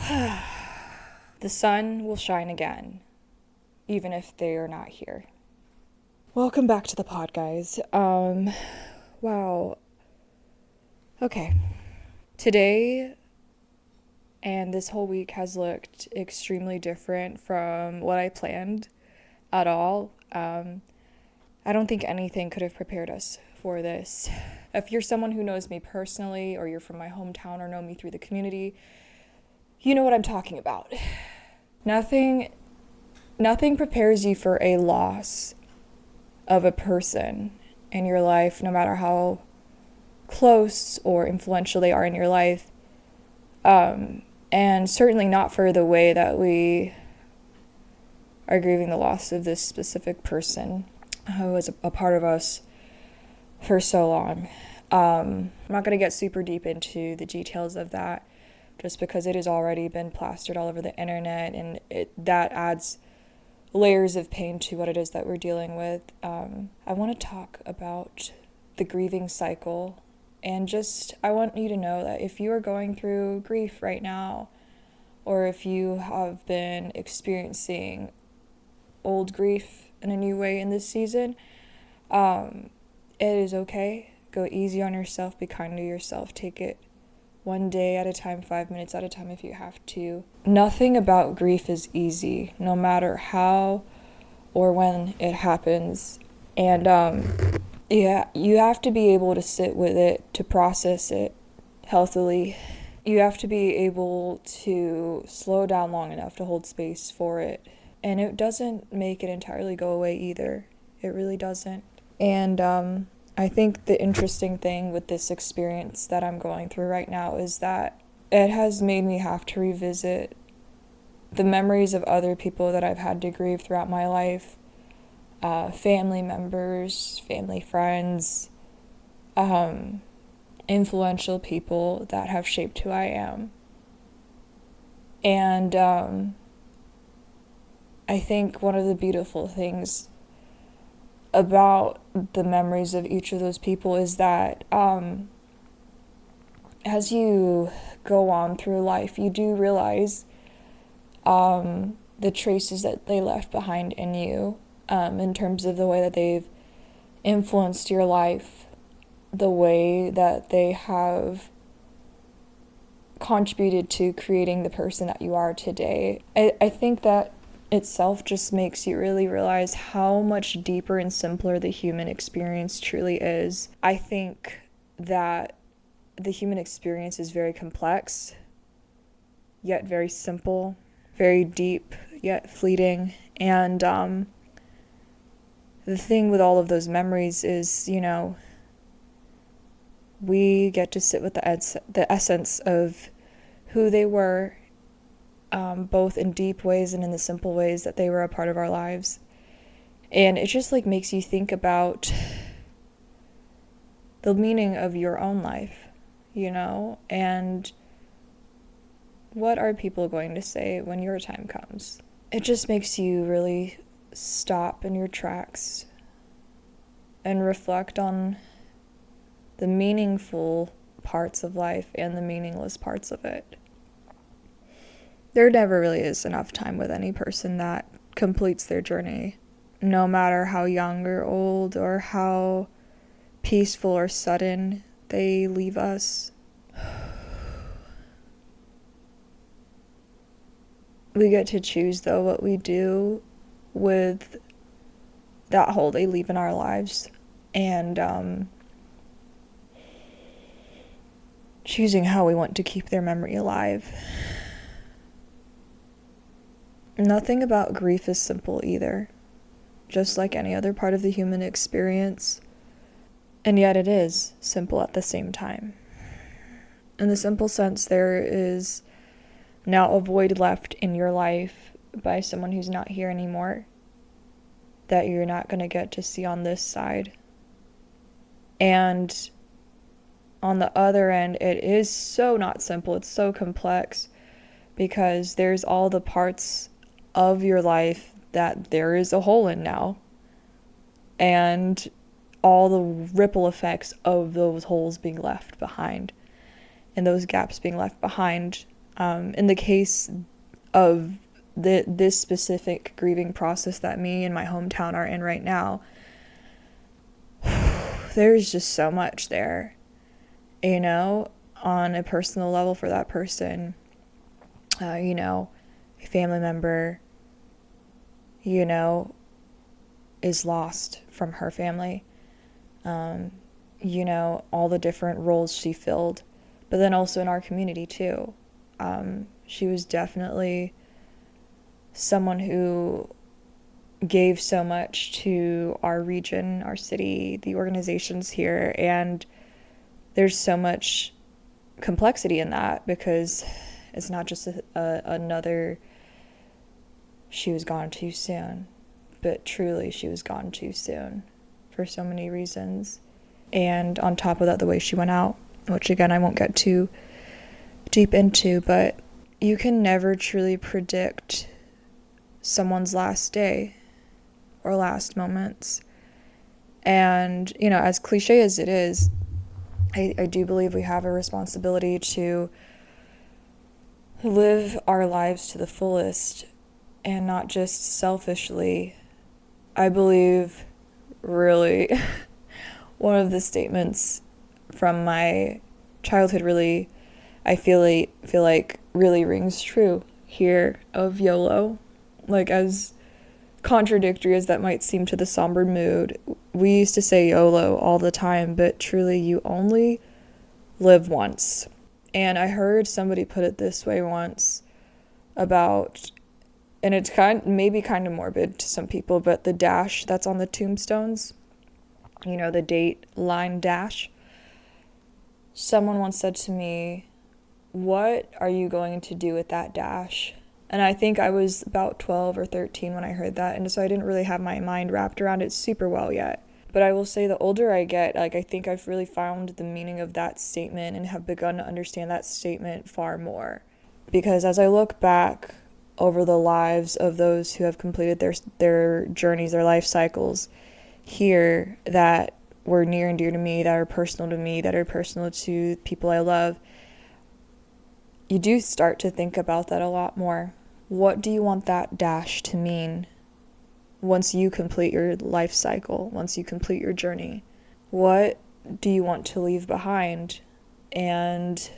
The sun will shine again, even if they are not here. Welcome back to the pod, guys. Wow. Okay. Today and this whole week has looked extremely different from what I planned at all. I don't think anything could have prepared us for this. If you're someone who knows me personally, or you're from my hometown or know me through the community, you know what I'm talking about. Nothing prepares you for a loss of a person in your life, no matter how close or influential they are in your life. And certainly not for the way that we are grieving the loss of this specific person who was a part of us for so long. I'm not going to get super deep into the details of that, just because it has already been plastered all over the internet, and that adds layers of pain to what it is that we're dealing with. I want to talk about the grieving cycle, and I want you to know that if you are going through grief right now, or if you have been experiencing old grief in a new way in this season, it is okay. Go easy on yourself, be kind to yourself, take it one day at a time, 5 minutes at a time if you have to. Nothing about grief is easy, no matter how or when it happens. And you have to be able to sit with it, to process it healthily. You have to be able to slow down long enough to hold space for it. And it doesn't make it entirely go away either. It really doesn't. And I think the interesting thing with this experience that I'm going through right now is that it has made me have to revisit the memories of other people that I've had to grieve throughout my life, family members, family friends, influential people that have shaped who I am. And I think one of the beautiful things about the memories of each of those people is that as you go on through life, you do realize the traces that they left behind in you, in terms of the way that they've influenced your life, the way that they have contributed to creating the person that you are today. I think that itself just makes you really realize how much deeper and simpler the human experience truly is. I think that the human experience is very complex, yet very simple, very deep, yet fleeting. And the thing with all of those memories is, we get to sit with the essence of who they were, both in deep ways and in the simple ways that they were a part of our lives. And it just makes you think about the meaning of your own life, and what are people going to say when your time comes? It just makes you really stop in your tracks and reflect on the meaningful parts of life and the meaningless parts of it. There never really is enough time with any person that completes their journey, no matter how young or old or how peaceful or sudden they leave us. We get to choose, though, what we do with that hole they leave in our lives, and choosing how we want to keep their memory alive. Nothing about grief is simple either, just like any other part of the human experience, and yet it is simple at the same time. In the simple sense, there is now a void left in your life by someone who's not here anymore, that you're not going to get to see on this side. And on the other end, it is so not simple, it's so complex, because there's all the parts of your life that there is a hole in now, and all the ripple effects of those holes being left behind, and those gaps being left behind In the case of this specific grieving process that me and my hometown are in right now, there's just so much there, on a personal level for that person. A family member, is lost from her family. All the different roles she filled, but then also in our community too. She was definitely someone who gave so much to our region, our city, the organizations here, and there's so much complexity in that because it's not just another she was gone too soon, but truly she was gone too soon for so many reasons. And on top of that, the way she went out, which again I won't get too deep into, but you can never truly predict someone's last day or last moments. And, as cliche as it is, I do believe we have a responsibility to live our lives to the fullest and not just selfishly. I believe really one of the statements from my childhood really, I feel like really rings true here of YOLO. Like, as contradictory as that might seem to the somber mood, we used to say YOLO all the time, but truly you only live once. And I heard somebody put it this way once about, and it's maybe kind of morbid to some people, but the dash that's on the tombstones, the date line dash. Someone once said to me, "What are you going to do with that dash?" And I think I was about 12 or 13 when I heard that, and so I didn't really have my mind wrapped around it super well yet. But I will say the older I get, I think I've really found the meaning of that statement and have begun to understand that statement far more. Because as I look back over the lives of those who have completed their journeys, their life cycles here that were near and dear to me, that are personal to me, that are personal to people I love, you do start to think about that a lot more. What do you want that dash to mean once you complete your life cycle, once you complete your journey? What do you want to leave behind? And,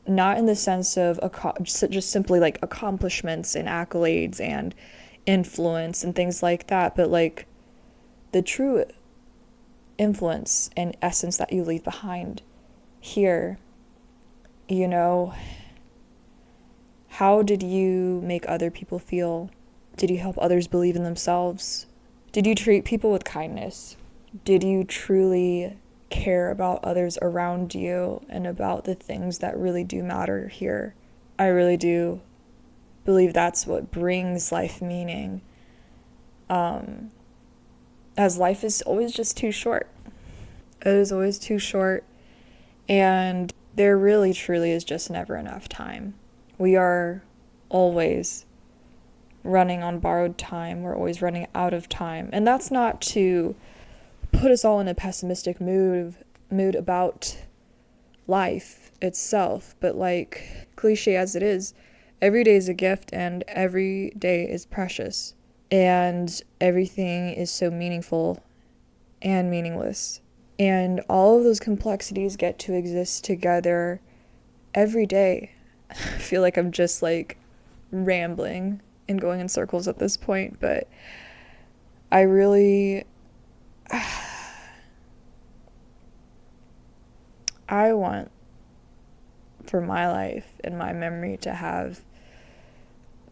not in the sense of just simply like accomplishments and accolades and influence and things like that, but like the true influence and essence that you leave behind here. How did you make other people feel? Did you help others believe in themselves? Did you treat people with kindness? Did you truly care about others around you and about the things that really do matter here? I really do believe that's what brings life meaning. As life is always just too short. It is always too short, and there really truly is just never enough time. We are always running on borrowed time. We're always running out of time. And that's not to put us all in a pessimistic mood about life itself, but like cliche as it is, every day is a gift and every day is precious, and everything is so meaningful and meaningless. And all of those complexities get to exist together every day. I feel like I'm just like rambling and going in circles at this point, but I really, I want for my life and my memory to have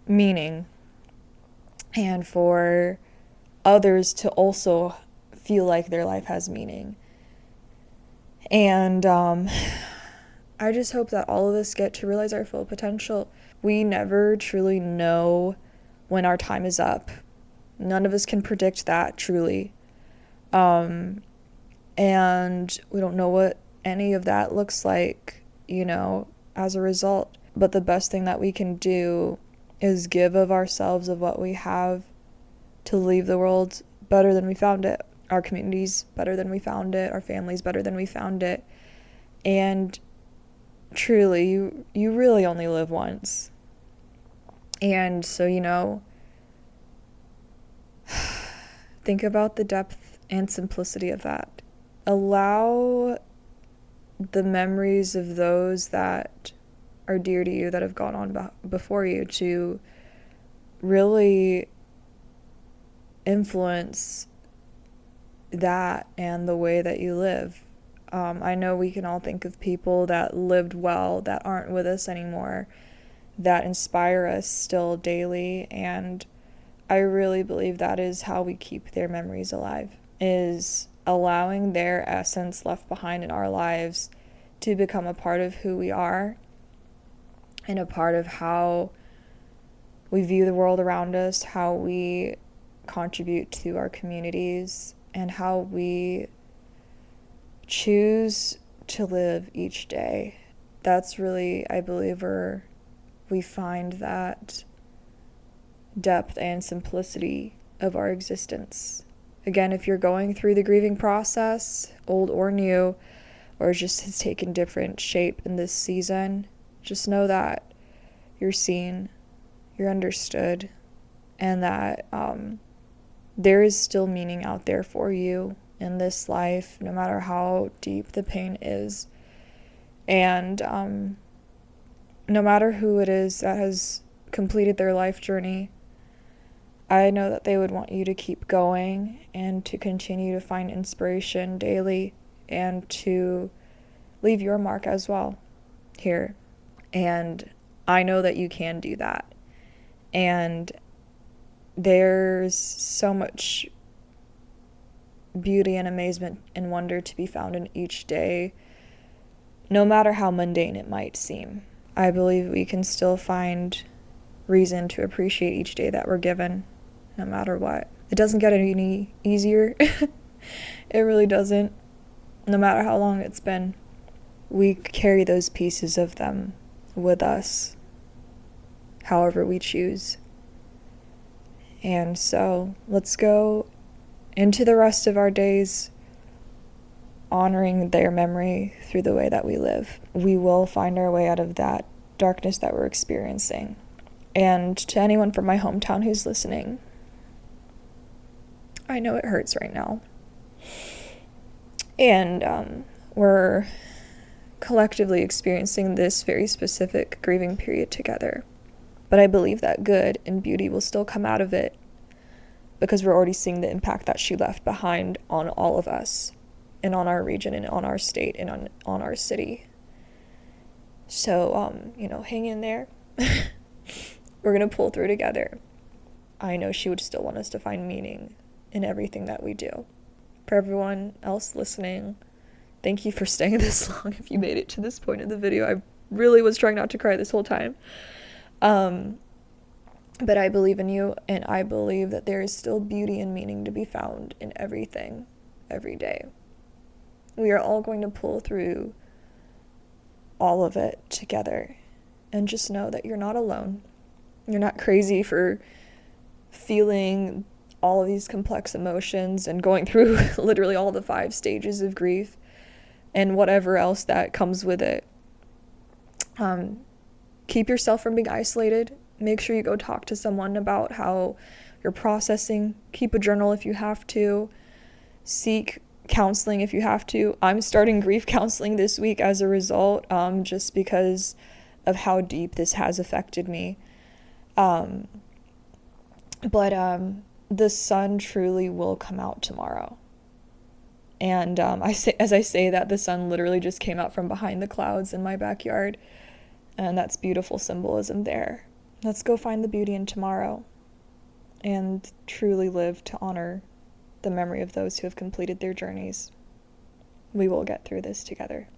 meaning, and for others to also feel like their life has meaning. And I just hope that all of us get to realize our full potential. We never truly know when our time is up. None of us can predict that, truly. And we don't know what any of that looks like, as a result. But the best thing that we can do is give of ourselves, of what we have, to leave the world better than we found it. Our communities better than we found it. Our families better than we found it. And truly, you really only live once. And so, think about the depth and simplicity of that. Allow the memories of those that are dear to you, that have gone on before you, to really influence that and the way that you live. I know we can all think of people that lived well that aren't with us anymore, that inspire us still daily, and I really believe that is how we keep their memories alive, is allowing their essence left behind in our lives to become a part of who we are and a part of how we view the world around us, how we contribute to our communities, and how we choose to live each day. That's really, I believe, where we find that depth and simplicity of our existence. Again, if you're going through the grieving process, old or new, or just has taken different shape in this season, just know that you're seen, you're understood, and that there is still meaning out there for you in this life, no matter how deep the pain is. And no matter who it is that has completed their life journey, I know that they would want you to keep going and to continue to find inspiration daily and to leave your mark as well here. And I know that you can do that. And there's so much beauty and amazement and wonder to be found in each day, no matter how mundane it might seem. I believe we can still find reason to appreciate each day that we're given, no matter what. It doesn't get any easier. It really doesn't. No matter how long it's been, we carry those pieces of them with us, however we choose. And so let's go into the rest of our days honoring their memory through the way that we live. We will find our way out of that darkness that we're experiencing. And to anyone from my hometown who's listening, I know it hurts right now. And we're collectively experiencing this very specific grieving period together. But I believe that good and beauty will still come out of it, because we're already seeing the impact that she left behind on all of us, and on our region, and on our state, and on our city. So, hang in there. We're going to pull through together. I know she would still want us to find meaning in everything that we do. For everyone else listening, thank you for staying this long if you made it to this point of the video. I really was trying not to cry this whole time. But I believe in you, and I believe that there is still beauty and meaning to be found in everything, every day. We are all going to pull through all of it together. And just know that you're not alone. You're not crazy for feeling all of these complex emotions and going through literally all the 5 stages of grief and whatever else that comes with it. Keep yourself from being isolated. Make sure you go talk to someone about how you're processing. Keep a journal if you have to. Seek counseling if you have to. I'm starting grief counseling this week as a result, just because of how deep this has affected me. But the sun truly will come out tomorrow. And as I say that, the sun literally just came out from behind the clouds in my backyard. And that's beautiful symbolism there. Let's go find the beauty in tomorrow and truly live to honor the memory of those who have completed their journeys. We will get through this together.